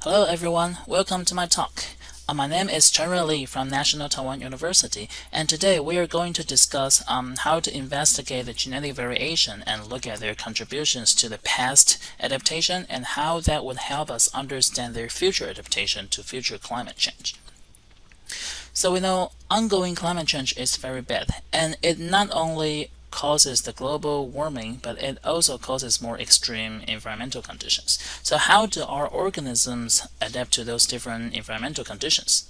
Hello everyone, welcome to my talk. My name is Cheng-Ruei from National Taiwan University, and today we are going to discuss how to investigate the genetic variation and look at their contributions to the past adaptation and how that would help us understand their future adaptation to future climate change. So we know ongoing climate change is very bad, and it not only causes the global warming, but it also causes more extreme environmental conditions. So how do our organisms adapt to those different environmental conditions?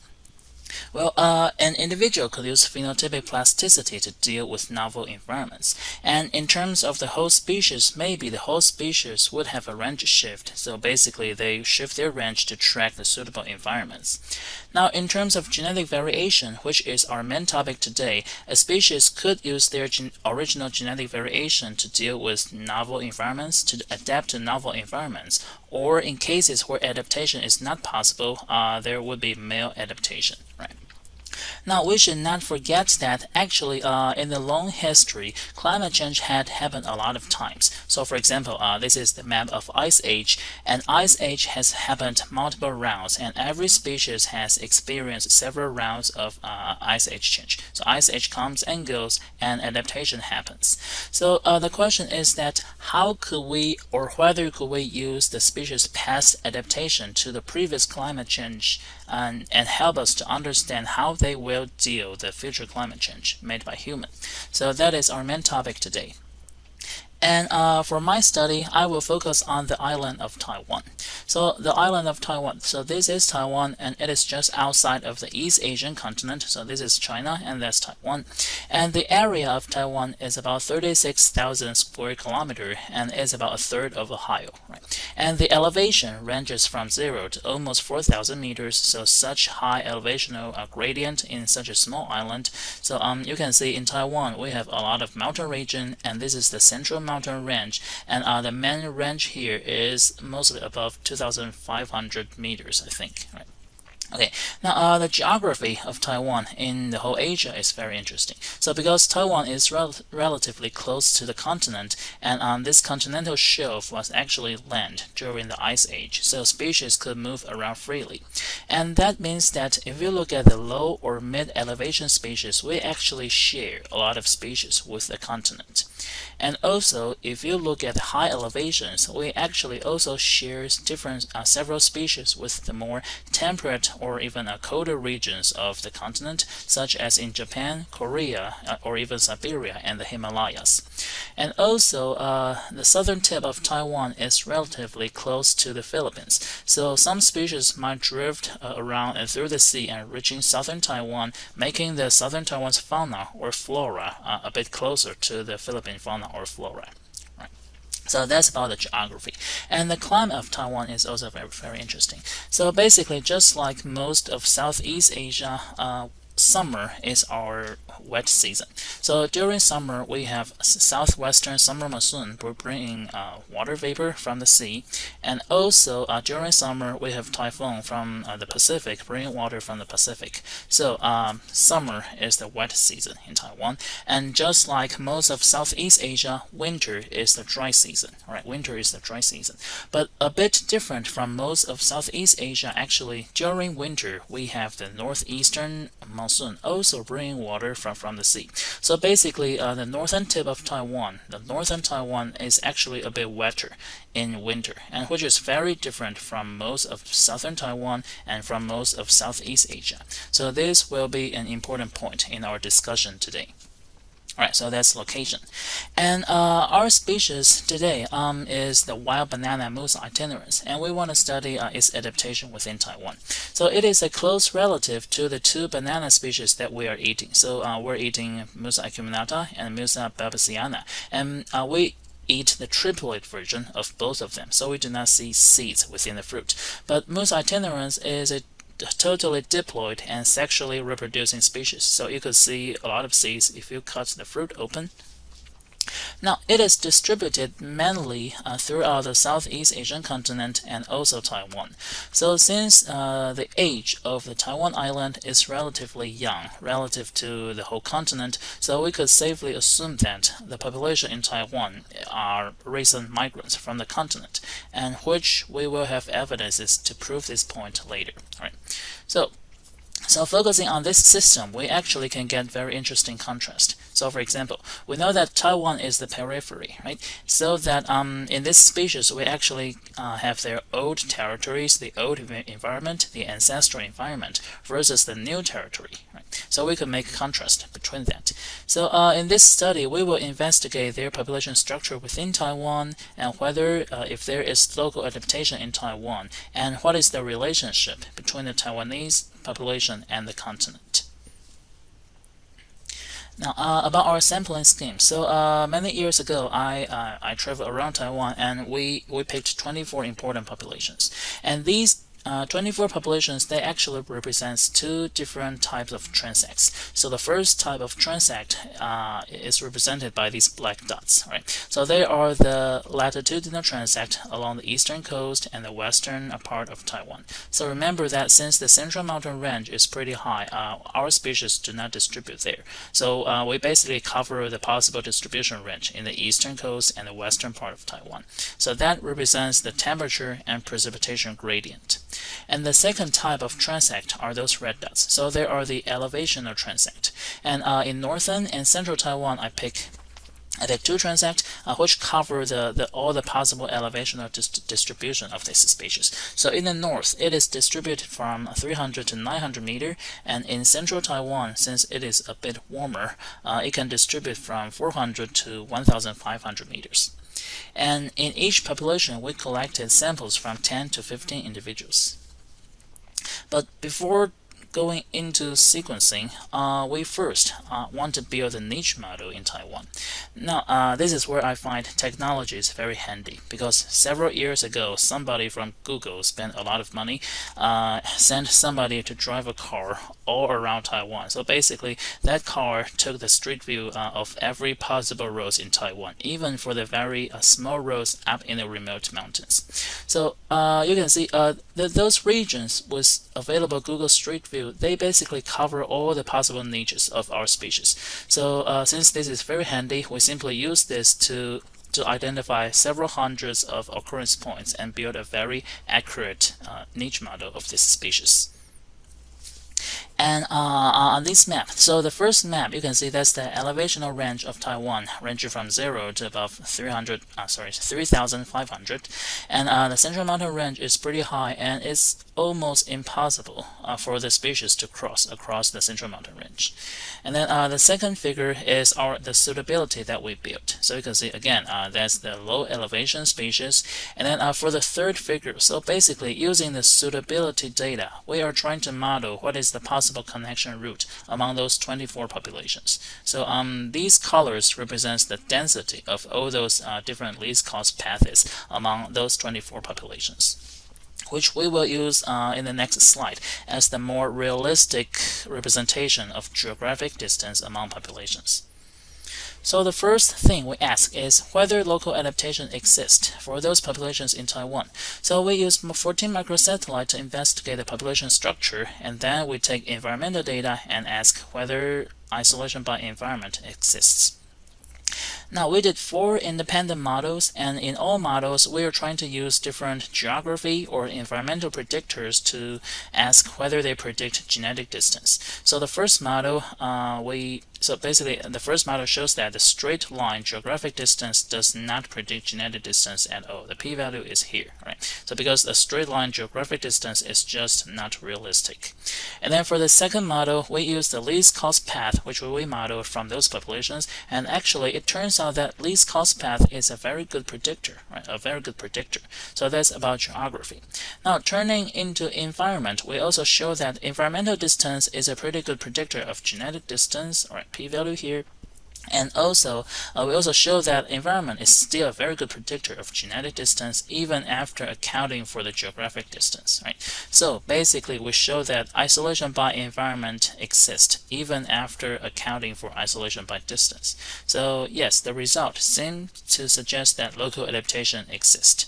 Well, an individual could use phenotypic plasticity to deal with novel environments. And in terms of the whole species, maybe the whole species would have a range shift. So basically, they shift their range to track the suitable environments. Now, in terms of genetic variation, which is our main topic today, a species could use their original genetic variation to deal with novel environments, to adapt to novel environments, or in cases where adaptation is not possible, there would be maladaptation, right? Now, we should not forget that actually in the long history, climate change had happened a lot of times. So for example, this is the map of Ice Age, and Ice Age has happened multiple rounds, and every species has experienced several rounds of Ice Age change. So Ice Age comes and goes, and adaptation happens. So the question is that how could we, or whether could we use the species' past adaptation to the previous climate change and help us to understand how they will deal the future climate change made by humans. So that is our main topic today. And for my study, I will focus on the island of Taiwan. So the island of Taiwan, so this is Taiwan, and it is just outside of the East Asian continent. So this is China, and that's Taiwan. And the area of Taiwan is about 36,000 square kilometers, and is about a third of Ohio, right? And the elevation ranges from 0 to almost 4,000 meters, so such high elevational gradient in such a small island. So you can see in Taiwan, we have a lot of mountain region, and this is the central mountain range, and the main range here is mostly above 2,500 meters, I think, right? Okay, now the geography of Taiwan in the whole Asia is very interesting. So because Taiwan is relatively close to the continent, and this continental shelf was actually land during the Ice Age, so species could move around freely. And that means that if you look at the low or mid-elevation species, we actually share a lot of species with the continent. And also, if you look at high elevations, we actually also share several species with the more temperate or even colder regions of the continent, such as in Japan, Korea, or even Siberia and the Himalayas. And also, the southern tip of Taiwan is relatively close to the Philippines, so some species might drift around and through the sea and reaching southern Taiwan, making the southern Taiwan's fauna or flora a bit closer to the Philippine fauna or flora. So that's about the geography. And the climate of Taiwan is also very, very interesting. So basically, just like most of Southeast Asia, summer is our wet season. So during summer, we have southwestern summer monsoon bringing water vapor from the sea, and also during summer we have typhoon from the Pacific bringing water from the Pacific. So summer is the wet season in Taiwan, and just like most of Southeast Asia, winter is the dry season. All right, winter is the dry season, but a bit different from most of Southeast Asia. Actually, during winter we have the northeastern monsoon also bringing water from the sea. So basically, the northern tip of Taiwan, the northern Taiwan is actually a bit wetter in winter, and which is very different from most of southern Taiwan and from most of Southeast Asia. So this will be an important point in our discussion today. Alright, so that's location. And our species today is the wild banana Musa itinerans, and we want to study its adaptation within Taiwan. So it is a close relative to the two banana species that we are eating. So we're eating Musa acuminata and Musa babesioana, and we eat the triplet version of both of them, so we do not see seeds within the fruit. But Musa itinerans is a totally diploid and sexually reproducing species, so you could see a lot of seeds if you cut the fruit open. Now, it is distributed mainly throughout the Southeast Asian continent and also Taiwan. So since the age of the Taiwan island is relatively young relative to the whole continent, so we could safely assume that the population in Taiwan are recent migrants from the continent, and which we will have evidences to prove this point later. All right. So focusing on this system, we actually can get very interesting contrast. So for example, we know that Taiwan is the periphery, right? So that in this species, we actually have their old territories, the old environment, the ancestral environment, versus the new territory, right? So we could make contrast between that. So in this study, we will investigate their population structure within Taiwan, and whether if there is local adaptation in Taiwan, and what is the relationship between the Taiwanese population and the continent. Now, about our sampling scheme. So many years ago, I traveled around Taiwan, and we picked 24 important populations, and these 24 populations, they actually represents two different types of transects. So the first type of transect is represented by these black dots, right? So they are the latitudinal transect along the eastern coast and the western part of Taiwan. So remember that since the central mountain range is pretty high, our species do not distribute there. So we basically cover the possible distribution range in the eastern coast and the western part of Taiwan. So that represents the temperature and precipitation gradient. And the second type of transect are those red dots. So there are the elevational transect. And in northern and central Taiwan, I pick two transects which cover all the possible elevational distribution of this species. So in the north, it is distributed from 300 to 900 meter, and in central Taiwan, since it is a bit warmer, it can distribute from 400 to 1,500 meters. And in each population, we collected samples from 10 to 15 individuals. But before going into sequencing, we first want to build a niche model in Taiwan. Now, this is where I find technology is very handy, because several years ago, somebody from Google spent a lot of money, sent somebody to drive a car all around Taiwan. So basically, that car took the street view of every possible roads in Taiwan, even for the very small roads up in the remote mountains. So you can see those regions with available Google Street View, they basically cover all the possible niches of our species. So since this is very handy, we simply use this to identify several hundreds of occurrence points and build a very accurate niche model of this species. And on this map, so the first map, you can see that's the elevational range of Taiwan, ranging from 0 to above 3,500. And the central mountain range is pretty high, and it's almost impossible for the species to cross across the central mountain range. And then the second figure is the suitability that we built. So you can see again, that's the low elevation species. And then for the third figure, so basically using the suitability data, we are trying to model what is the possible connection route among those 24 populations. So these colors represents the density of all those different least cost paths among those 24 populations, which we will use in the next slide as the more realistic representation of geographic distance among populations. So the first thing we ask is whether local adaptation exists for those populations in Taiwan. So we use 14 microsatellites to investigate the population structure, and then we take environmental data and ask whether isolation by environment exists. Now, we did 4 independent models, and in all models, we are trying to use different geography or environmental predictors to ask whether they predict genetic distance. So the first model, So basically, the first model shows that the straight line geographic distance does not predict genetic distance at all. The p-value is here, right? So because the straight line geographic distance is just not realistic. And then for the second model, we use the least cost path, which we modeled from those populations. And actually, it turns out that least cost path is a very good predictor, right? A very good predictor. So that's about geography. Now, turning into environment, we also show that environmental distance is a pretty good predictor of genetic distance, or p-value here. And also, we also show that environment is still a very good predictor of genetic distance even after accounting for the geographic distance, right? So basically, we show that isolation by environment exists even after accounting for isolation by distance. So yes, the result seems to suggest that local adaptation exists.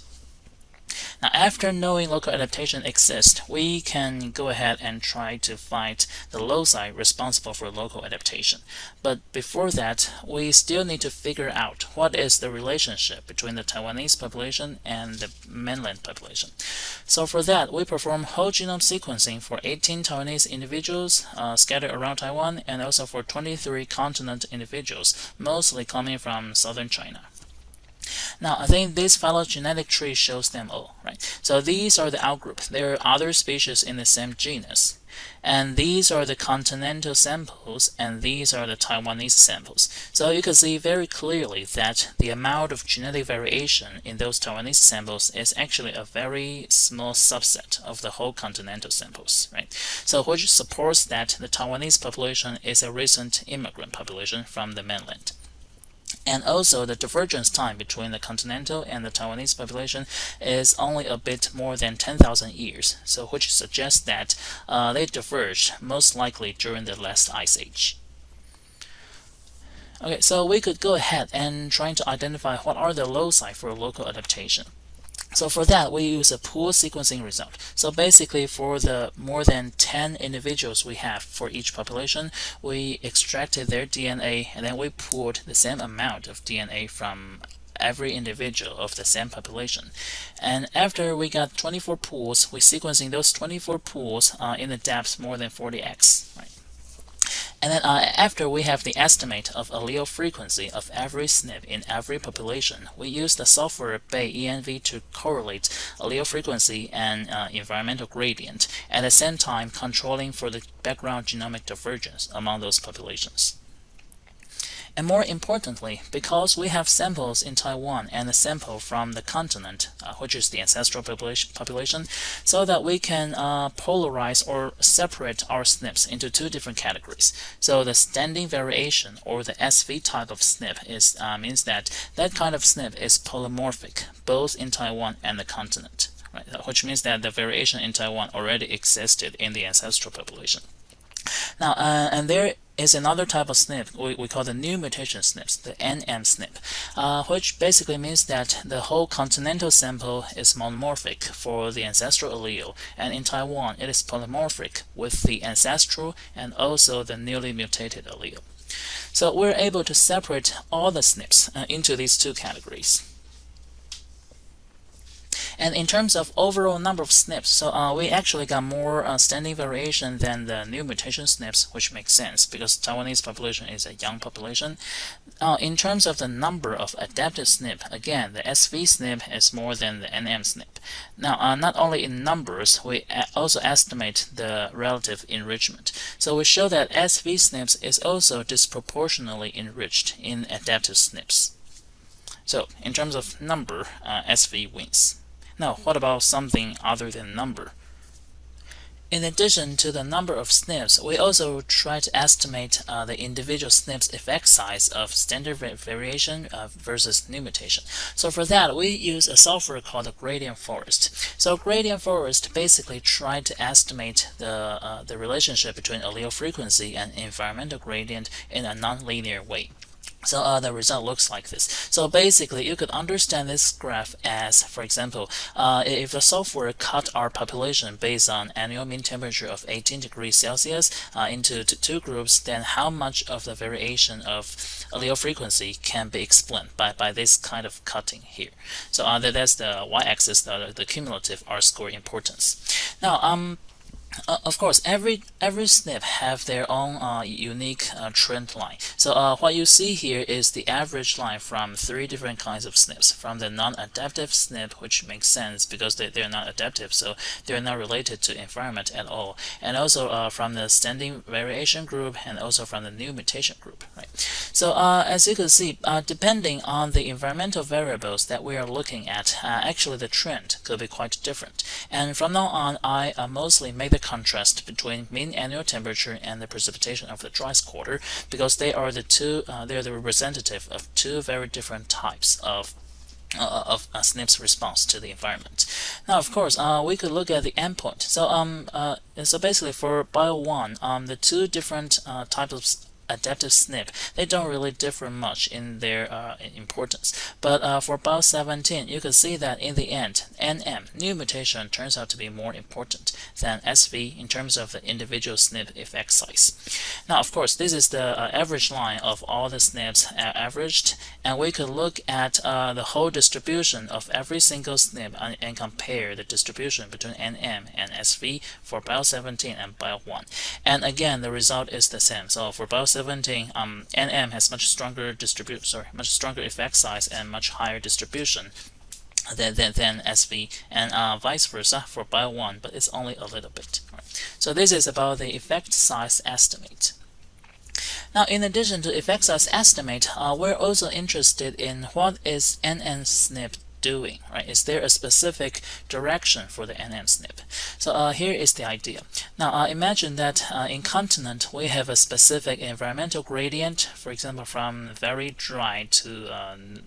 Now, after knowing local adaptation exists, we can go ahead and try to find the loci responsible for local adaptation. But before that, we still need to figure out what is the relationship between the Taiwanese population and the mainland population. So for that, we perform whole genome sequencing for 18 Taiwanese individuals scattered around Taiwan, and also for 23 continental individuals, mostly coming from southern China. Now, I think this phylogenetic tree shows them all, right? So these are the outgroup. There are other species in the same genus. And these are the continental samples, and these are the Taiwanese samples. So you can see very clearly that the amount of genetic variation in those Taiwanese samples is actually a very small subset of the whole continental samples, right? So which supports that the Taiwanese population is a recent immigrant population from the mainland. And also, the divergence time between the continental and the Taiwanese population is only a bit more than 10,000 years, so which suggests that they diverged most likely during the last ice age. Okay, so we could go ahead and try to identify what are the loci for local adaptation. So for that, we use a pool sequencing result. So basically, for the more than 10 individuals we have for each population, we extracted their DNA, and then we pooled the same amount of DNA from every individual of the same population. And after we got 24 pools, we're sequencing those 24 pools in the depth more than 40x, right? And then after we have the estimate of allele frequency of every SNP in every population, we use the software Bay ENV to correlate allele frequency and environmental gradient, at the same time controlling for the background genomic divergence among those populations. And more importantly, because we have samples in Taiwan and a sample from the continent, which is the ancestral population, so that we can polarize or separate our SNPs into two different categories. So the standing variation, or the SV type of SNP, means that that kind of SNP is polymorphic, both in Taiwan and the continent, right? Which means that the variation in Taiwan already existed in the ancestral population. Now, and there is another type of SNP we call the new mutation SNPs, the NM SNP, which basically means that the whole continental sample is monomorphic for the ancestral allele, and in Taiwan it is polymorphic with the ancestral and also the newly mutated allele. So we're able to separate all the SNPs into these two categories. And in terms of overall number of SNPs, so we actually got more standing variation than the new mutation SNPs, which makes sense because Taiwanese population is a young population. In terms of the number of adapted SNP, again, the SV SNP is more than the NM SNP. Now, not only in numbers, we also estimate the relative enrichment. So we show that SV SNPs is also disproportionately enriched in adapted SNPs. So in terms of number, SV wins. Now, what about something other than number? In addition to the number of SNPs, we also try to estimate the individual SNP's effect size of standard variation versus new mutation. So for that, we use a software called the gradient forest. So gradient forest basically tried to estimate the relationship between allele frequency and environmental gradient in a nonlinear way. So the result looks like this. So basically, you could understand this graph as, for example, if the software cut our population based on annual mean temperature of 18 degrees Celsius into two groups, then how much of the variation of allele frequency can be explained by this kind of cutting here. So that's the y-axis, the cumulative R-score importance. Now, of course, every SNP have their own unique trend line. So what you see here is the average line from three different kinds of SNPs. From the non-adaptive SNP, which makes sense because they're not adaptive, so they're not related to environment at all. And also from the standing variation group, and also from the new mutation group. Right. So as you can see, depending on the environmental variables that we are looking at, actually the trend could be quite different. And from now on, I mostly make the contrast between mean annual temperature and the precipitation of the driest quarter, because they are they're the representative of two very different types of SNP's response to the environment. Now, of course, we could look at the endpoint. So basically, for Bio 1, the two different types of adaptive SNP, they don't really differ much in their importance. But for Bio 17, you can see that in the end, NM, new mutation, turns out to be more important than SV in terms of the individual SNP effect size. Now, of course, this is the average line of all the SNPs averaged, and we could look at the whole distribution of every single SNP and compare the distribution between NM and SV for Bio 17 and Bio 1. And again, the result is the same. So for Bio 17, NM has much stronger effect size and much higher distribution than SV, and vice versa for Bio 1, but it's only a little bit. Right. So this is about the effect size estimate. Now, in addition to effect size estimate, we're also interested in what is NM SNP doing, right? Is there a specific direction for the NM SNP? So here is the idea. Now imagine that in continent we have a specific environmental gradient, for example from very dry to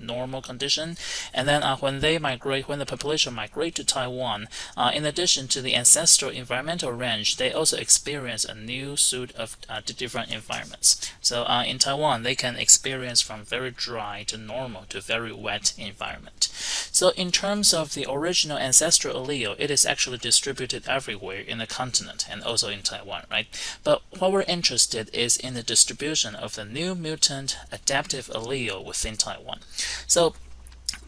normal condition, and then when the population migrate to Taiwan, in addition to the ancestral environmental range, they also experience a new suite of different environments. So in Taiwan they can experience from very dry to normal to very wet environment. So in terms of the original ancestral allele, it is actually distributed everywhere in the continent and also in Taiwan, right? But what we're interested is in the distribution of the new mutant adaptive allele within Taiwan. So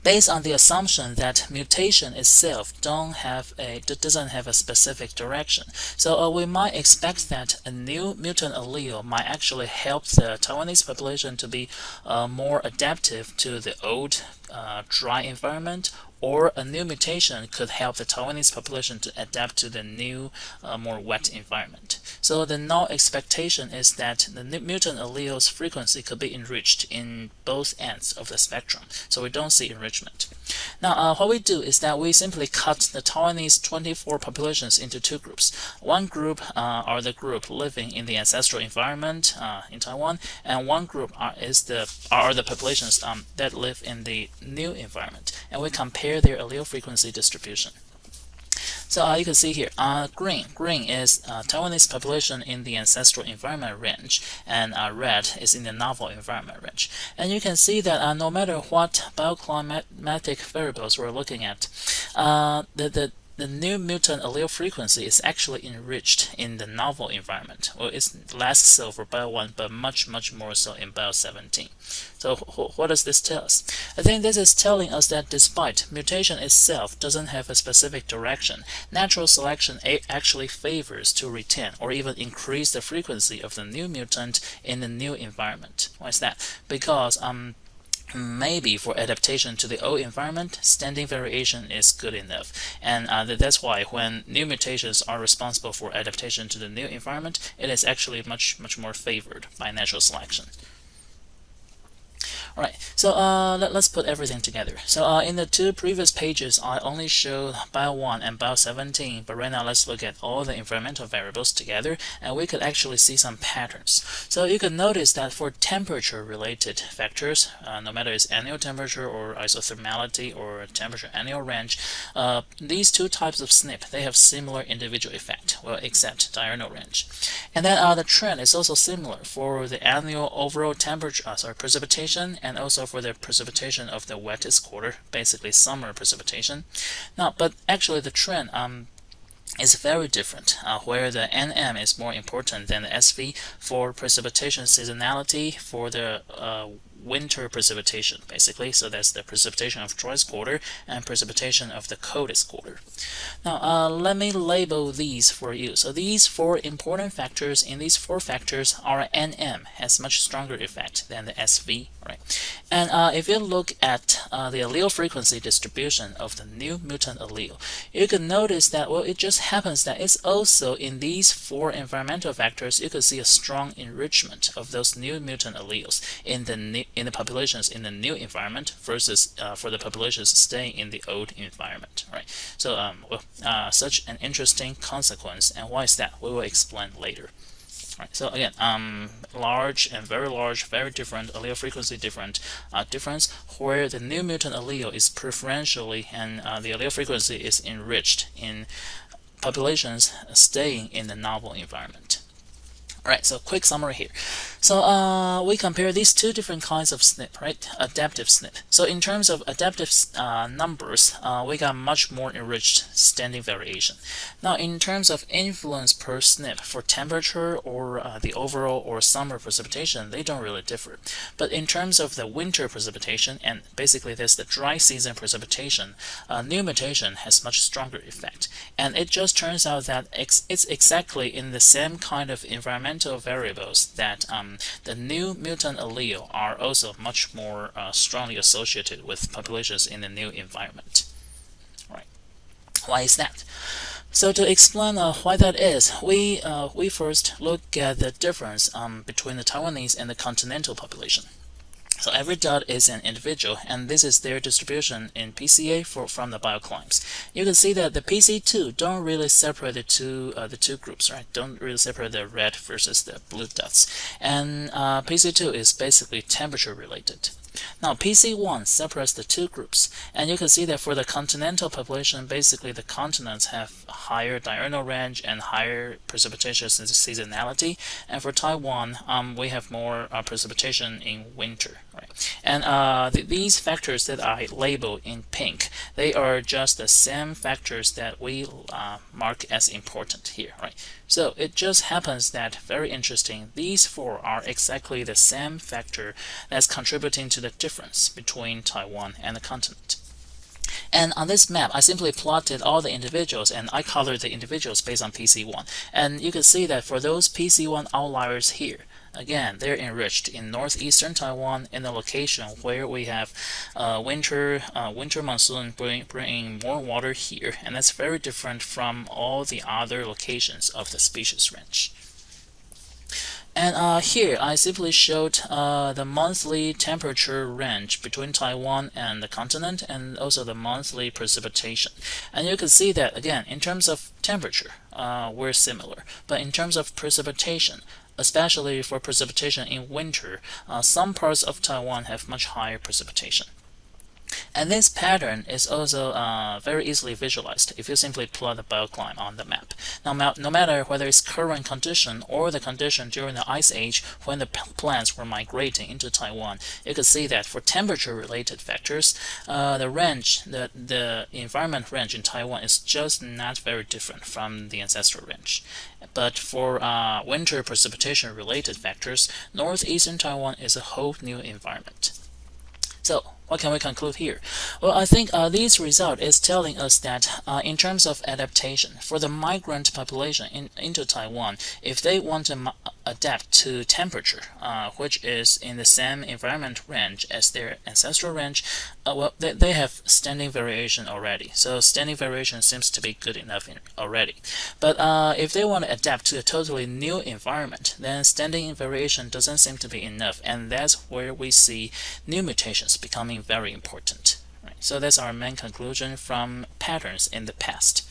based on the assumption that mutation itself doesn't have a specific direction, so we might expect that a new mutant allele might actually help the Taiwanese population to be more adaptive to the old dry environment, or a new mutation could help the Taiwanese population to adapt to the new, more wet environment. So the null expectation is that the mutant allele's frequency could be enriched in both ends of the spectrum, so we don't see enrichment. Now, what we do is that we simply cut the Taiwanese 24 populations into two groups. One group are the group living in the ancestral environment in Taiwan, and one group are the populations that live in the new environment, and we compare their allele frequency distribution. So you can see here, green is Taiwanese population in the ancestral environment range, and red is in the novel environment range. And you can see that no matter what bioclimatic variables we're looking at, the new mutant allele frequency is actually enriched in the novel environment. Well, it's less so for Bio 1, but much more so in Bio 17. So what does this tell us? I think this is telling us that despite mutation itself doesn't have a specific direction, natural selection actually favors to retain or even increase the frequency of the new mutant in the new environment. Why is that? Because maybe for adaptation to the old environment, standing variation is good enough, and that's why when new mutations are responsible for adaptation to the new environment, it is actually much more favored by natural selection. Alright, so let's put everything together. So in the two previous pages, I only showed Bio 1 and Bio 17, but right now let's look at all the environmental variables together, and we could actually see some patterns. So you can notice that for temperature-related factors, no matter it's annual temperature or isothermality or temperature annual range, these two types of SNP, they have similar individual effect, well, except diurnal range. And then the trend is also similar for the annual overall temperature, precipitation, and also for the precipitation of the wettest quarter, basically summer precipitation. Now, but actually the trend is very different, where the NM is more important than the SV for precipitation seasonality for the winter precipitation, basically. So that's the precipitation of driest quarter and precipitation of the coldest quarter. Now let me label these for you. So these four important factors, in these four factors, our NM has much stronger effect than the SV, right? And if you look at the allele frequency distribution of the new mutant allele, you can notice that, well, it just happens that it's also in these four environmental factors, you could see a strong enrichment of those new mutant alleles in the in the populations in the new environment versus for the populations staying in the old environment, right? So such an interesting consequence, and why is that? We will explain later. Right, so again, large and very different allele frequency difference where the new mutant allele is preferentially and the allele frequency is enriched in populations staying in the novel environment. Alright, so quick summary here. So we compare these two different kinds of SNP, right? Adaptive SNP. So in terms of adaptive numbers, we got much more enriched standing variation. Now in terms of influence per SNP for temperature or the overall or summer precipitation, they don't really differ. But in terms of the winter precipitation, and basically this the dry season precipitation, new mutation has much stronger effect. And it just turns out that it's exactly in the same kind of environmental variables that the new mutant allele are also much more strongly associated with populations in the new environment. Right? Why is that? So to explain why that is, we first look at the difference between the Taiwanese and the continental population. So every dot is an individual, and this is their distribution in PCA from the bioclimes. You can see that the PC2 don't really separate the two groups, right? Don't really separate the red versus the blue dots. And PC2 is basically temperature related. Now PC1 separates the two groups, and you can see that for the continental population, basically the continents have higher diurnal range and higher precipitation seasonality, and for Taiwan, we have more precipitation in winter. Right? And these factors that I label in pink, they are just the same factors that we mark as important here. Right? So it just happens that, very interesting, these four are exactly the same factor that's contributing to the difference between Taiwan and the continent. And on this map, I simply plotted all the individuals, and I colored the individuals based on PC1. And you can see that for those PC1 outliers here, again, they're enriched in northeastern Taiwan in the location where we have winter monsoon bringing more water here, and that's very different from all the other locations of the species range. And here I simply showed the monthly temperature range between Taiwan and the continent, and also the monthly precipitation. And you can see that, again, in terms of temperature, we're similar, but in terms of precipitation, especially for precipitation in winter, some parts of Taiwan have much higher precipitation. And this pattern is also very easily visualized if you simply plot the biocline on the map. Now, no matter whether it's current condition or the condition during the Ice Age when the plants were migrating into Taiwan, you can see that for temperature-related factors, the environment range in Taiwan is just not very different from the ancestral range. But for winter precipitation-related factors, northeastern Taiwan is a whole new environment. So, what can we conclude here? Well, I think this result is telling us that in terms of adaptation, for the migrant population into Taiwan, if they want to adapt to temperature, which is in the same environment range as their ancestral range, well, they have standing variation already. So standing variation seems to be good enough already. But if they want to adapt to a totally new environment, then standing variation doesn't seem to be enough, and that's where we see new mutations becoming very important. Right? So that's our main conclusion from patterns in the past.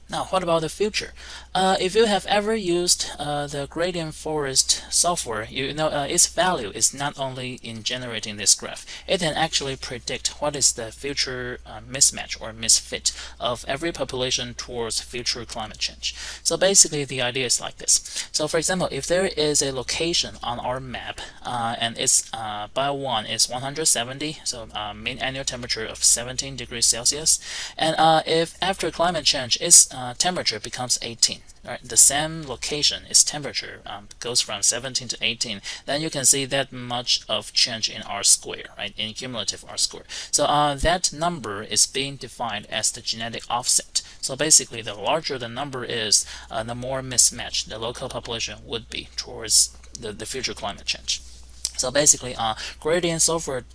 Now, what about the future? If you have ever used the gradient forest software, you know its value is not only in generating this graph. It can actually predict what is the future mismatch or misfit of every population towards future climate change. So basically, the idea is like this. So for example, if there is a location on our map and its bio1 is 170, so mean annual temperature of 17 degrees Celsius, and if after climate change its temperature becomes 18, right? The same location, its temperature goes from 17 to 18, then you can see that much of change in R square, right? In cumulative R square. So that number is being defined as the genetic offset. So basically, the larger the number is, the more mismatched the local population would be towards the future climate change. So basically, gradient forest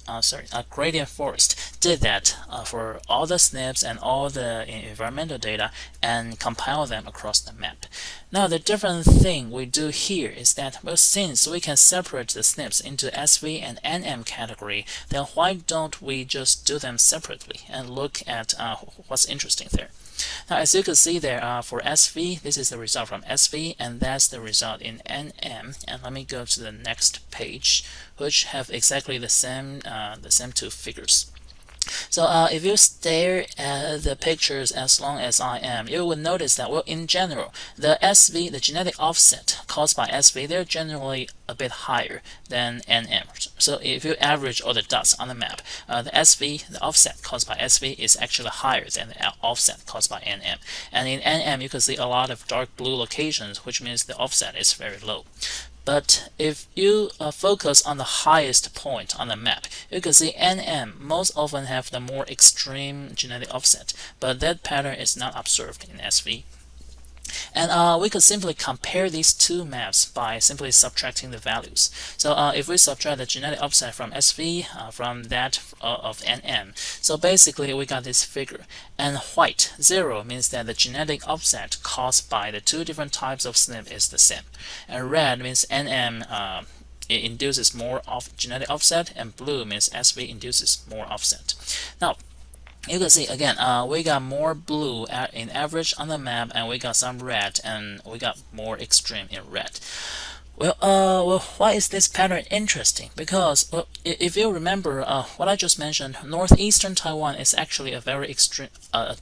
did that for all the SNPs and all the environmental data and compile them across the map. Now, the different thing we do here is that, well, since we can separate the SNPs into SV and NM category, then why don't we just do them separately and look at what's interesting there? Now, as you can see there, for SV, this is the result from SV, and that's the result in NM. And let me go to the next page, which have exactly the same two figures. So if you stare at the pictures as long as I am, you will notice that, well, in general, the SV, the genetic offset caused by SV, they're generally a bit higher than NM. So if you average all the dots on the map, the SV, the offset caused by SV, is actually higher than the offset caused by NM. And in NM, you can see a lot of dark blue locations, which means the offset is very low. But if you focus on the highest point on the map, you can see NM most often have the more extreme genetic offset, but that pattern is not observed in SV. And we could simply compare these two maps by simply subtracting the values. So if we subtract the genetic offset from SV from that of NM, so basically we got this figure. And white, 0, means that the genetic offset caused by the two different types of SNP is the same. And red means NM it induces more genetic offset, and blue means SV induces more offset. Now, you can see again, we got more blue in average on the map, and we got some red, and we got more extreme in red. Well, why is this pattern interesting? Because, well, if you remember what I just mentioned, northeastern Taiwan is actually a very extreme,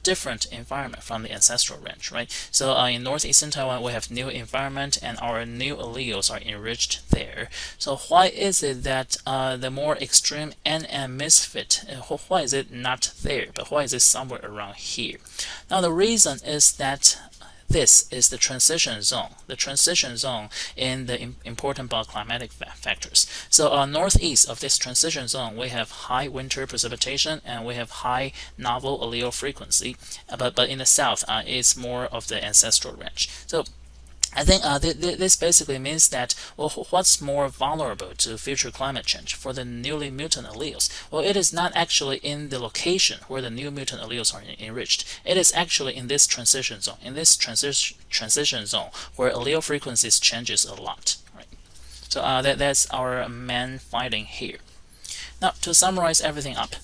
different environment from the ancestral range, right? So in northeastern Taiwan, we have new environment, and our new alleles are enriched there. So why is it that the more extreme NM misfit, why is it not there, but why is it somewhere around here? Now, the reason is that this is the transition zone in the important bioclimatic factors. So northeast of this transition zone, we have high winter precipitation and we have high novel allele frequency, but in the south, it's more of the ancestral range. So I think this basically means that, well, what's more vulnerable to future climate change for the newly mutant alleles? Well, it is not actually in the location where the new mutant alleles are enriched. It is actually in this transition zone, transition zone where allele frequencies changes a lot. Right? So that's our main finding here. Now, to summarize everything up.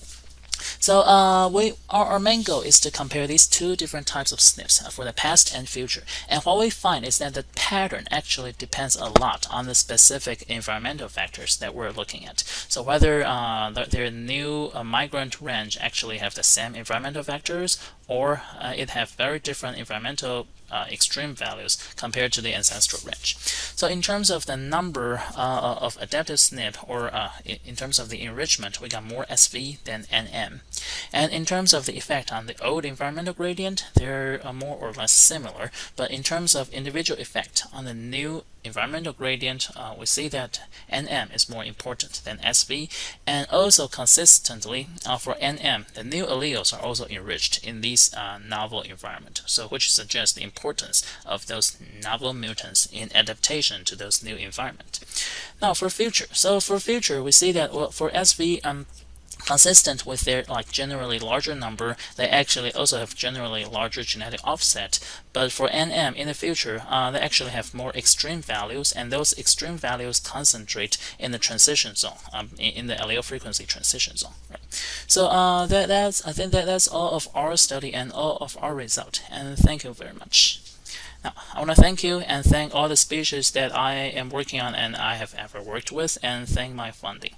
So our main goal is to compare these two different types of SNPs for the past and future. And what we find is that the pattern actually depends a lot on the specific environmental factors that we're looking at. So whether their new migrant range actually have the same environmental factors, or it have very different environmental extreme values compared to the ancestral range. So in terms of the number of adaptive SNP, or in terms of the enrichment, we got more SV than NM. And in terms of the effect on the old environmental gradient, they're more or less similar. But in terms of individual effect on the new environmental gradient, we see that NM is more important than SV, and also consistently for NM, the new alleles are also enriched in these novel environment, so which suggests the importance of those novel mutants in adaptation to those new environment. Now for future, we see that, well, for SV, consistent with their generally larger number, they actually also have generally larger genetic offset. But for NM in the future, they actually have more extreme values, and those extreme values concentrate in the transition zone, in the allele frequency transition zone. Right? So I think that's all of our study and all of our result. And thank you very much. Now, I want to thank you and thank all the species that I am working on and I have ever worked with, and thank my funding.